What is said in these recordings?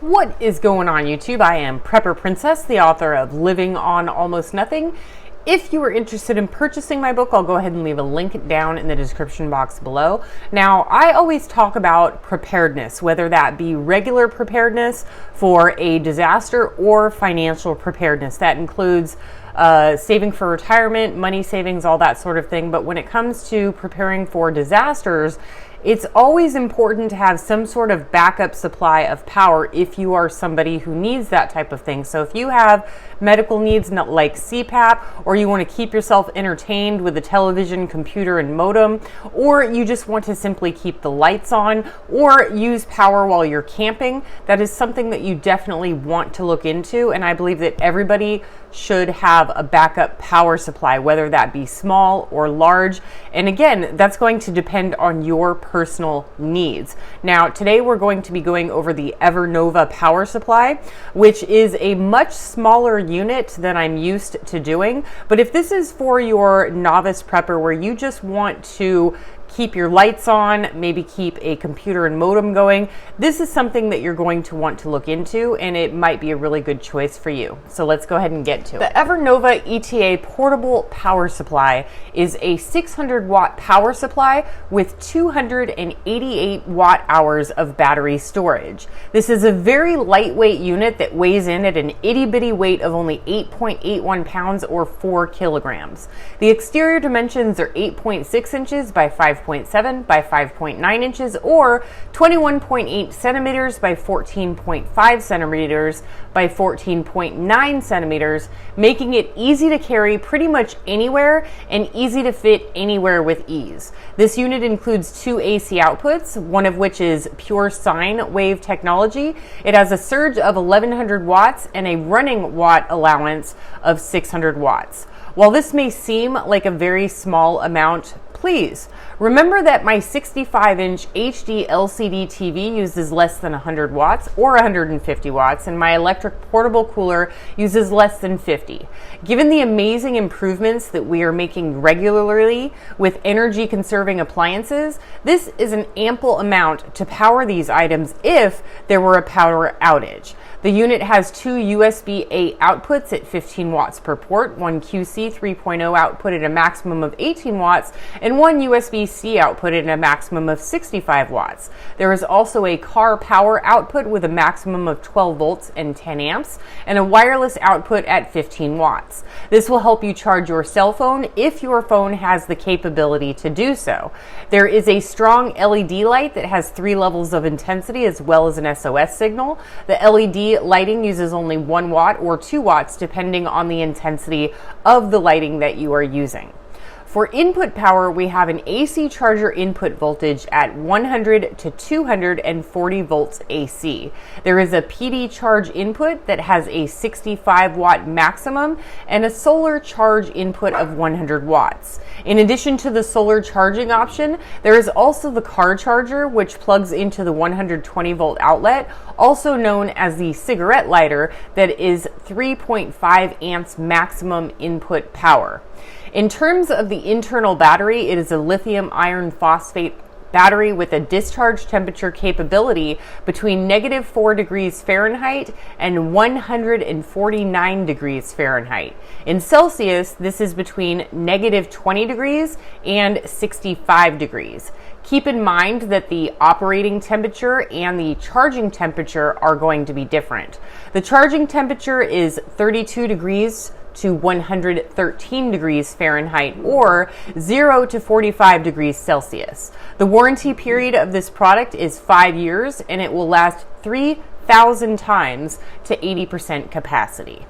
What is going on, YouTube? I am Prepper Princess, the author of Living on Almost Nothing. If you are interested in purchasing my book, I'll go ahead and leave a link down in the description box below. Now, I always talk about preparedness, whether that be regular preparedness for a disaster or financial preparedness. That includes saving for retirement, money savings, all that sort of thing. But when it comes to preparing for disasters, it's always important to have some sort of backup supply of power if you are somebody who needs that type of thing. So if you have medical needs like CPAP, or you want to keep yourself entertained with a television, computer, and modem, or you just want to simply keep the lights on or use power while you're camping, that is something that you definitely want to look into. And I believe that everybody should have a backup power supply, whether that be small or large. And again, that's going to depend on your personal needs. Now, today we're going to be going over the Enernova power supply, which is a much smaller unit than I'm used to doing. But if this is for your novice prepper where you just want to keep your lights on, maybe keep a computer and modem going, this is something that you're going to want to look into, and it might be a really good choice for you. So let's go ahead and get to it. The Enernova ETA portable power supply is a 600 watt power supply with 288 watt hours of battery storage. This is a very lightweight unit that weighs in at an itty bitty weight of only 8.81 pounds or 4 kilograms. The exterior dimensions are 8.6 inches by 5.7 by 5.9 inches or 21.8 centimeters by 14.5 centimeters by 14.9 centimeters, making it easy to carry pretty much anywhere and easy to fit anywhere with ease. This unit includes two AC outputs, one of which is pure sine wave technology. It has a surge of 1100 watts and a running watt allowance of 600 watts. While this may seem like a very small amount, please remember that my 65-inch HD LCD TV uses less than 100 watts or 150 watts, and my electric portable cooler uses less than 50. Given the amazing improvements that we are making regularly with energy-conserving appliances, this is an ample amount to power these items if there were a power outage. The unit has two USB-A outputs at 15 watts per port, one QC 3.0 output at a maximum of 18 watts, and one USB-C output at a maximum of 65 watts. There is also a car power output with a maximum of 12 volts and 10 amps, and a wireless output at 15 watts. This will help you charge your cell phone if your phone has the capability to do so. There is a strong LED light that has 3 levels of intensity as well as an SOS signal. The LED lighting uses only 1 watt or 2 watts depending on the intensity of the lighting that you are using. For input power, we have an AC charger input voltage at 100 to 240 volts AC. There is a PD charge input that has a 65 watt maximum and a solar charge input of 100 watts. In addition to the solar charging option, there is also the car charger, which plugs into the 120 volt outlet, also known as the cigarette lighter, that is 3.5 amps maximum input power. In terms of the internal battery, it is a lithium iron phosphate battery with a discharge temperature capability between -4 degrees Fahrenheit and 149 degrees Fahrenheit. In Celsius, this is between -20 degrees and 65 degrees. Keep in mind that the operating temperature and the charging temperature are going to be different. The charging temperature is 32 degrees to 113 degrees Fahrenheit or 0 to 45 degrees Celsius. The warranty period of this product is 5 years, and it will last 3,000 times to 80% capacity.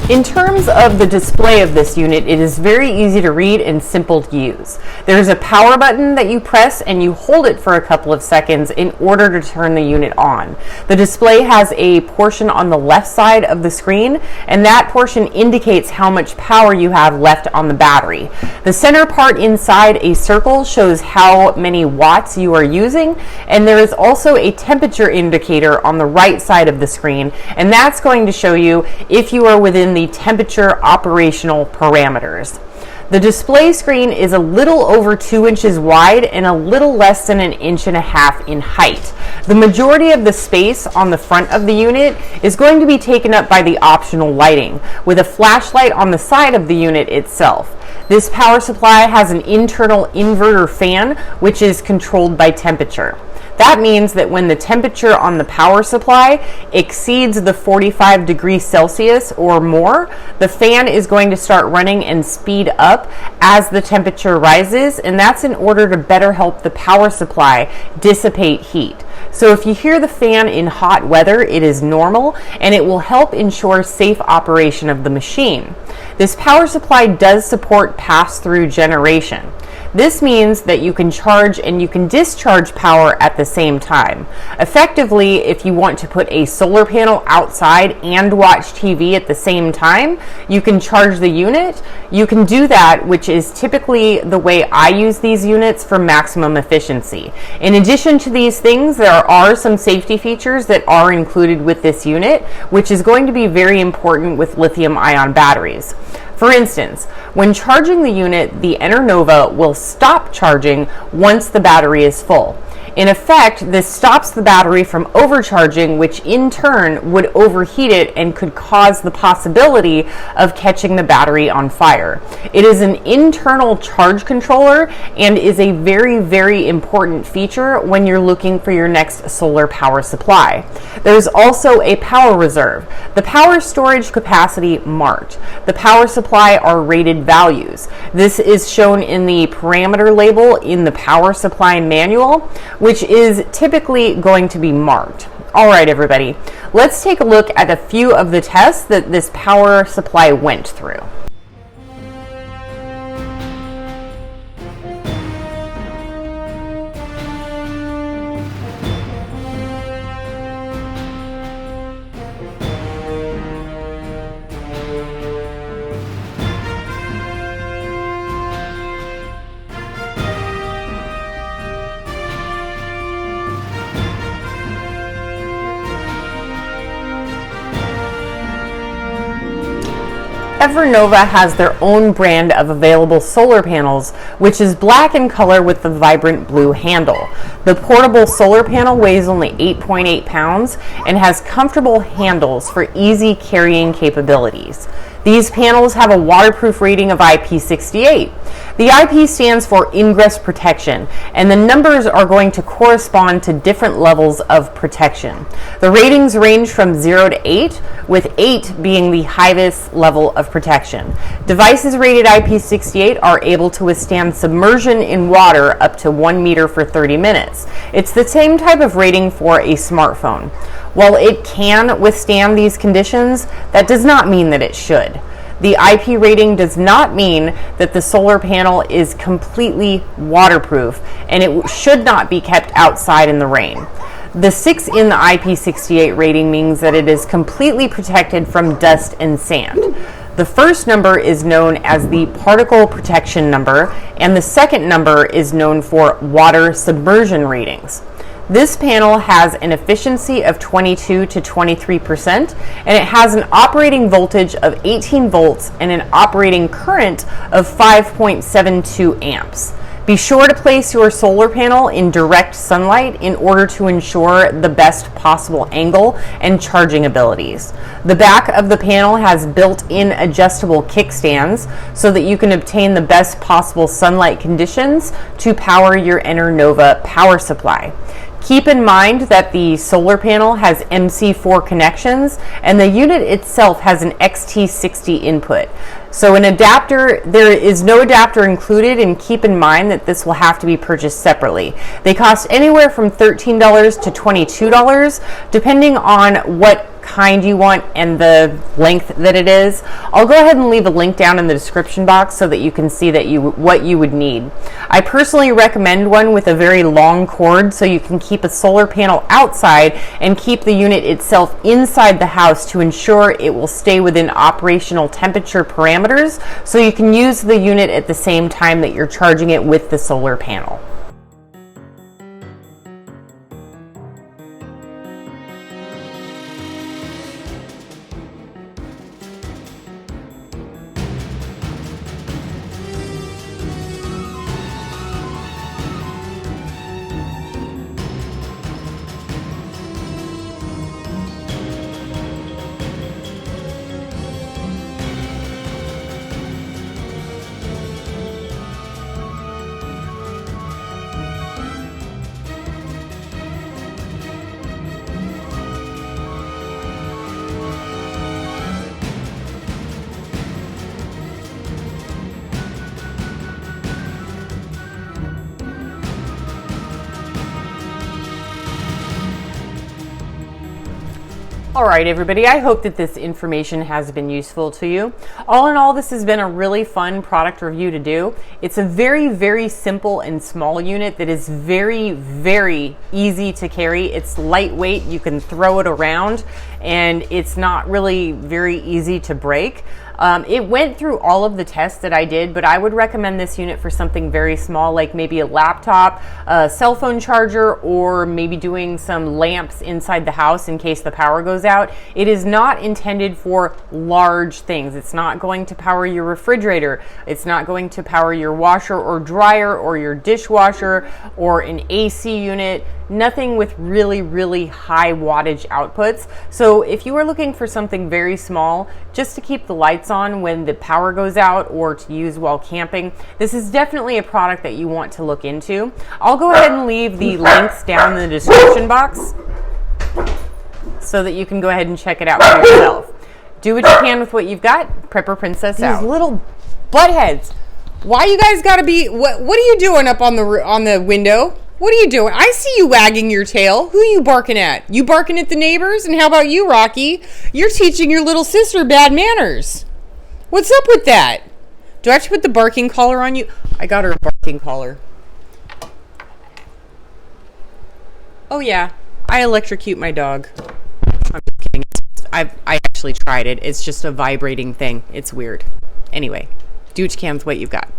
In terms of the display of this unit, it is very easy to read and simple to use. There's a power button that you press and you hold it for a couple of seconds in order to turn the unit on. The display has a portion on the left side of the screen, and that portion indicates how much power you have left on the battery. The center part inside a circle shows how many watts you are using, and there is also a temperature indicator on the right side of the screen, and that's going to show you if you are within the temperature operational parameters. The display screen is a little over 2 inches wide and a little less than 1.5 inches in height. The majority of the space on the front of the unit is going to be taken up by the optional lighting, with a flashlight on the side of the unit itself. This power supply has an internal inverter fan, which is controlled by temperature. That means that when the temperature on the power supply exceeds the 45 degrees Celsius or more, the fan is going to start running and speed up as the temperature rises, and that's in order to better help the power supply dissipate heat. So if you hear the fan in hot weather, it is normal, and it will help ensure safe operation of the machine. This power supply does support pass-through generation. This means that you can charge and you can discharge power at the same time. Effectively, if you want to put a solar panel outside and watch TV at the same time, you can charge the unit. You can do that, which is typically the way I use these units for maximum efficiency. In addition to these things, there are some safety features that are included with this unit, which is going to be very important with lithium-ion batteries. For instance, when charging the unit, the Enernova will stop charging once the battery is full. In effect, this stops the battery from overcharging, which in turn would overheat it and could cause the possibility of catching the battery on fire. It is an internal charge controller and is a very, very important feature when you're looking for your next solar power supply. There's also a power reserve. The power storage capacity marked. The power supply are rated values. This is shown in the parameter label in the power supply manual, which is typically going to be marked. All right, everybody, let's take a look at a few of the tests that this power supply went through. Enernova has their own brand of available solar panels, which is black in color with the vibrant blue handle. The portable solar panel weighs only 8.8 pounds and has comfortable handles for easy carrying capabilities. These panels have a waterproof rating of IP68. The IP stands for ingress protection, and the numbers are going to correspond to different levels of protection. The ratings range from 0 to 8, with 8 being the highest level of protection. Devices rated IP68 are able to withstand submersion in water up to 1 meter for 30 minutes. It's the same type of rating for a smartphone. While it can withstand these conditions, that does not mean that it should. The IP rating does not mean that the solar panel is completely waterproof, and it should not be kept outside in the rain. The 6 in the IP68 rating means that it is completely protected from dust and sand. The first number is known as the particle protection number, and the second number is known for water submersion ratings. This panel has an efficiency of 22 to 23%, and it has an operating voltage of 18 volts and an operating current of 5.72 amps. Be sure to place your solar panel in direct sunlight in order to ensure the best possible angle and charging abilities. The back of the panel has built-in adjustable kickstands so that you can obtain the best possible sunlight conditions to power your Enernova power supply. Keep in mind that the solar panel has MC4 connections and the unit itself has an XT60 input. So there is no adapter included, and keep in mind that this will have to be purchased separately. They cost anywhere from $13 to $22 depending on what kind you want and the length that it is. I'll go ahead and leave a link down in the description box so that you can see that what you would need. I personally recommend one with a very long cord so you can keep a solar panel outside and keep the unit itself inside the house to ensure it will stay within operational temperature parameters so you can use the unit at the same time that you're charging it with the solar panel. All right, everybody, I hope that this information has been useful to you. All in all, this has been a really fun product review to do. It's a very, very simple and small unit that is very, very easy to carry. It's lightweight, you can throw it around, and it's not really very easy to break. It went through all of the tests that I did, but I would recommend this unit for something very small, like maybe a laptop, a cell phone charger, or maybe doing some lamps inside the house in case the power goes out. It is not intended for large things. It's not going to power your refrigerator. It's not going to power your washer or dryer or your dishwasher or an AC unit. Nothing with really, really high wattage outputs. So if you are looking for something very small, just to keep the lights on when the power goes out or to use while camping, this is definitely a product that you want to look into. I'll go ahead and leave the links down in the description box so that you can go ahead and check it out for yourself. Do what you can with what you've got. Prepper Princess out. These little buttheads. Why you guys gotta be, what are you doing up on the window? What are you doing? I see you wagging your tail. Who are you barking at? You barking at the neighbors? And how about you, Rocky? You're teaching your little sister bad manners. What's up with that? Do I have to put the barking collar on you? I got her a barking collar. Oh yeah, I electrocute my dog. I'm just kidding. I actually tried it. It's just a vibrating thing. It's weird. Anyway, do what you can with what you've got.